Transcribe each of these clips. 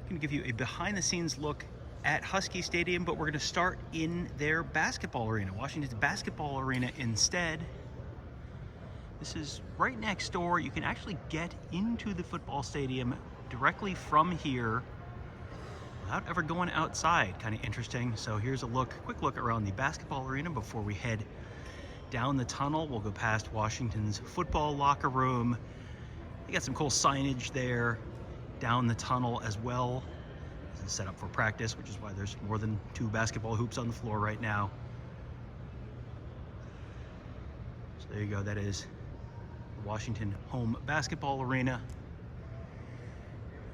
going to give you a behind-the-scenes look at Husky Stadium, but we're going to start in their basketball arena, Washington's basketball arena instead. This is right next door. You can actually get into the football stadium directly from here without ever going outside. Kind of interesting. So here's a quick look around the basketball arena before we head down the tunnel. We'll go past Washington's football locker room. They got some cool signage there down the tunnel as well. This is set up for practice, which is why there's more than 2 basketball hoops on the floor right now. So there you go. That is the Washington home basketball arena.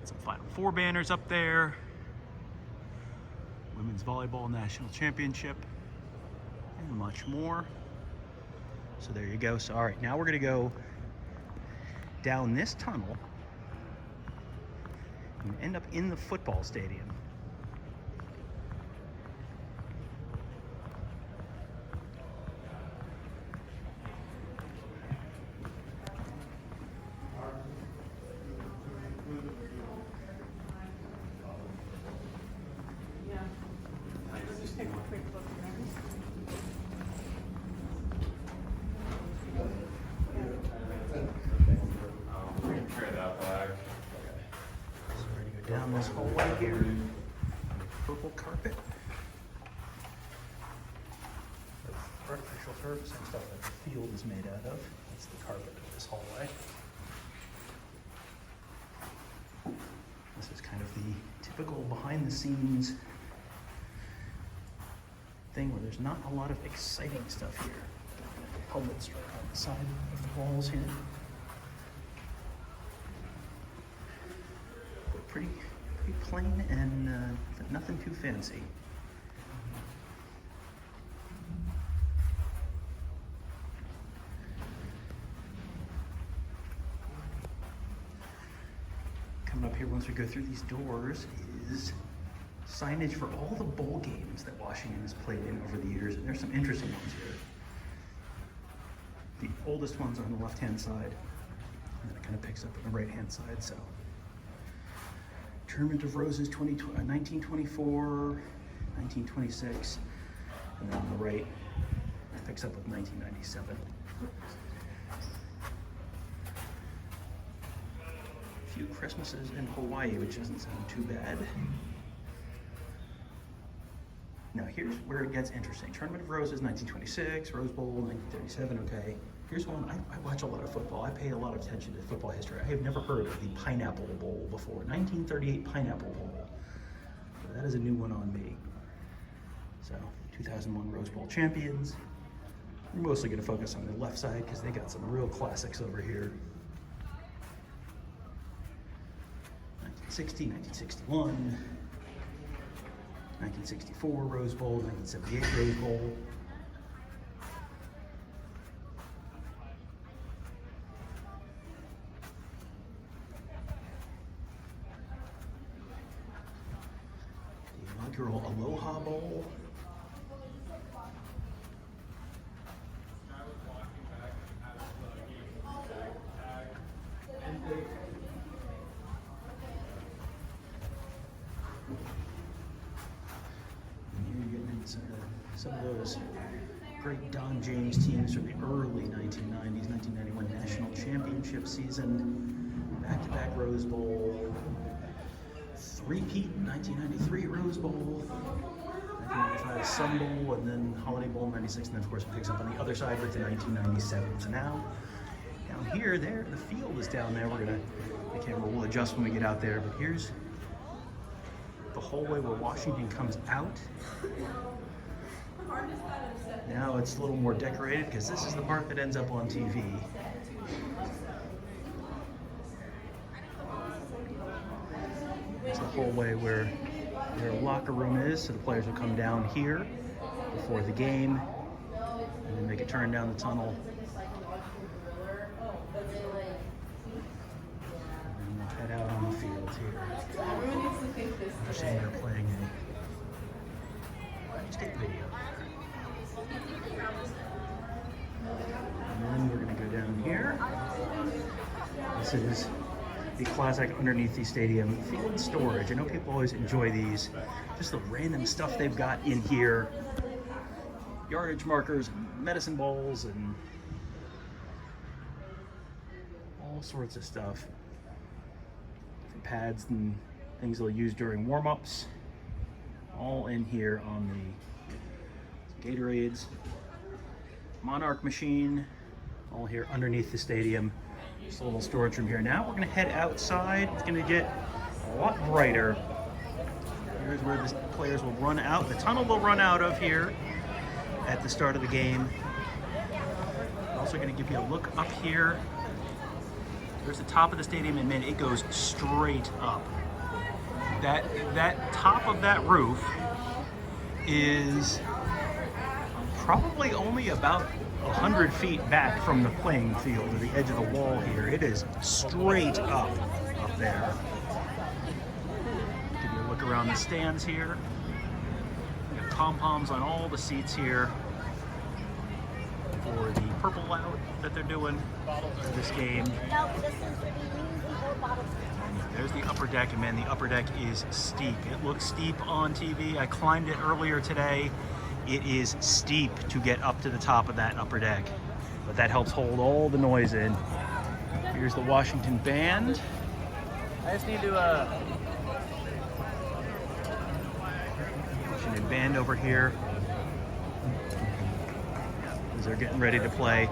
Some Final Four banners up there. Women's Volleyball National Championship and much more. So there you go. So all right, now we're going to go down this tunnel and end up in the football stadium. Just take a quick look around. So we're going to go down this hallway here. Purple carpet. Artificial turf, same stuff that the field is made out of. That's the carpet of this hallway. This is kind of the typical behind the scenes thing where there's not a lot of exciting stuff here. Helmets right on the side of the walls here. But pretty plain and nothing too fancy. Coming up here once we go through these doors is signage for all the bowl games that Washington has played in over the years, and there's some interesting ones here. The oldest ones are on the left-hand side, and then it kind of picks up on the right-hand side. So, Tournament of Roses 1924, 1926, and then on the right, it picks up with 1997. A few Christmases in Hawaii, which doesn't sound too bad. Now here's where it gets interesting. Tournament of Roses, 1926, Rose Bowl, 1937, okay. Here's one, I watch a lot of football. I pay a lot of attention to football history. I have never heard of the Pineapple Bowl before. 1938 Pineapple Bowl. So that is a new one on me. So, 2001 Rose Bowl champions. We're mostly gonna focus on the left side because they got some real classics over here. 1960, 1961. 1964 Rose Bowl, 1978 Rose Bowl. The inaugural Aloha Bowl. Some of those great Don James teams from the early 1990s, 1991 National Championship season, back-to-back Rose Bowl, three-peat 1993 Rose Bowl, 1995 Sun Bowl, and then Holiday Bowl in 96, and then of course it picks up on the other side with the 1997. So now, down here, the field is down there. The camera will adjust when we get out there, but here's the hallway where Washington comes out. Now it's a little more decorated because this is the part that ends up on TV. It's the hallway where their locker room is, so the players will come down here before the game and then make a turn down the tunnel. And we'll head out on the field here. They're playing a state video. And then we're going to go down here. This is the classic underneath the stadium field storage. I know people always enjoy these. Just the random stuff they've got in here. Yardage markers, medicine balls, and all sorts of stuff. Different pads and things they'll use during warm-ups. All in here on the Gatorades. Monarch machine, all here underneath the stadium. Just a little storage room here. Now we're gonna head outside. It's gonna get a lot brighter. Here's where the players will run out. The tunnel will run out of here at the start of the game. I'm also gonna give you a look up here. There's the top of the stadium, and man, it goes straight up. That top of that roof is probably only about 100 feet back from the playing field or the edge of the wall here. It is straight up there. Give you a look around the stands here. We got pom-poms on all the seats here for the purple out that they're doing for this game. There's the upper deck, and man, the upper deck is steep. It looks steep on TV. I climbed it earlier today. It is steep to get up to the top of that upper deck, but that helps hold all the noise in. Here's the Washington band. I just need to Washington band over here as they're getting ready to play.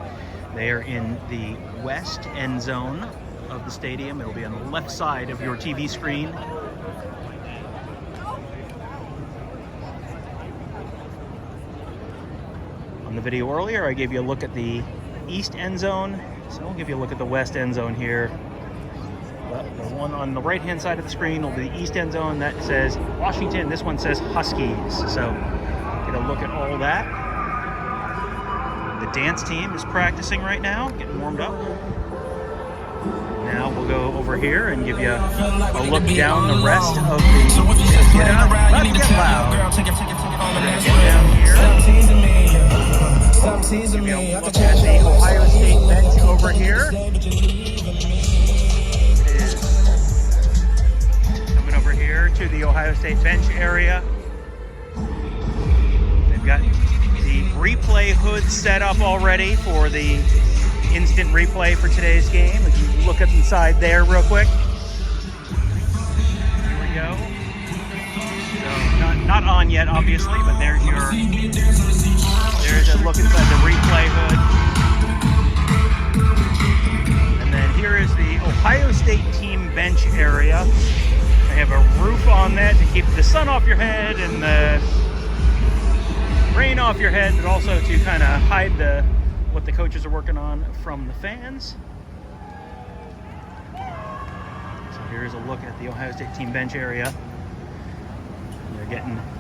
They are in the west end zone of the stadium. It'll be on the left side of your TV screen. On the video earlier, I gave you a look at the east end zone, so I'll give you a look at the west end zone here. The one on the right-hand side of the screen will be the east end zone. That says Washington. This one says Huskies. So get a look at all that. The dance team is practicing right now, getting warmed up. Now we'll go over here and give you a look down the rest of the... Get out, let's get loud. Get down here. Give you a look at the Ohio State bench over here. It is coming over here to the Ohio State bench area. They've got the replay hood set up already for the instant replay for today's game. If you look at inside there real quick. Here we go. So not on yet, obviously, but there's a look inside the replay hood. And then here is the Ohio State team bench area. They have a roof on that to keep the sun off your head and the rain off your head, but also to kind of hide what the coaches are working on from the fans. So here's a look at the Ohio State team bench area.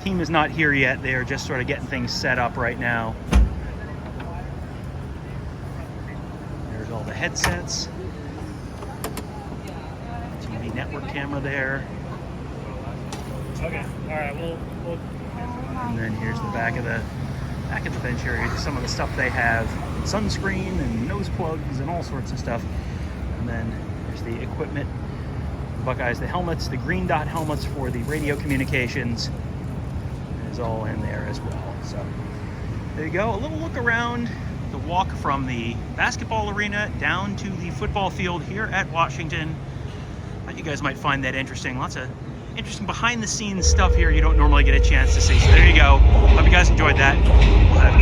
Team is not here yet. They are just sort of getting things set up right now. There's all the headsets. TV network camera there. Okay. All right. We'll. And then here's the back of the bench area. Some of the stuff they have: sunscreen and nose plugs and all sorts of stuff. And then there's the equipment. Buckeyes, the helmets, the green dot helmets for the radio communications is all in there as well. So there you go, a little look around the walk from the basketball arena down to the football field here at Washington. I thought you guys might find that interesting. Lots of interesting behind the scenes stuff here you don't normally get a chance to see. So there you go. Hope you guys enjoyed that. We'll have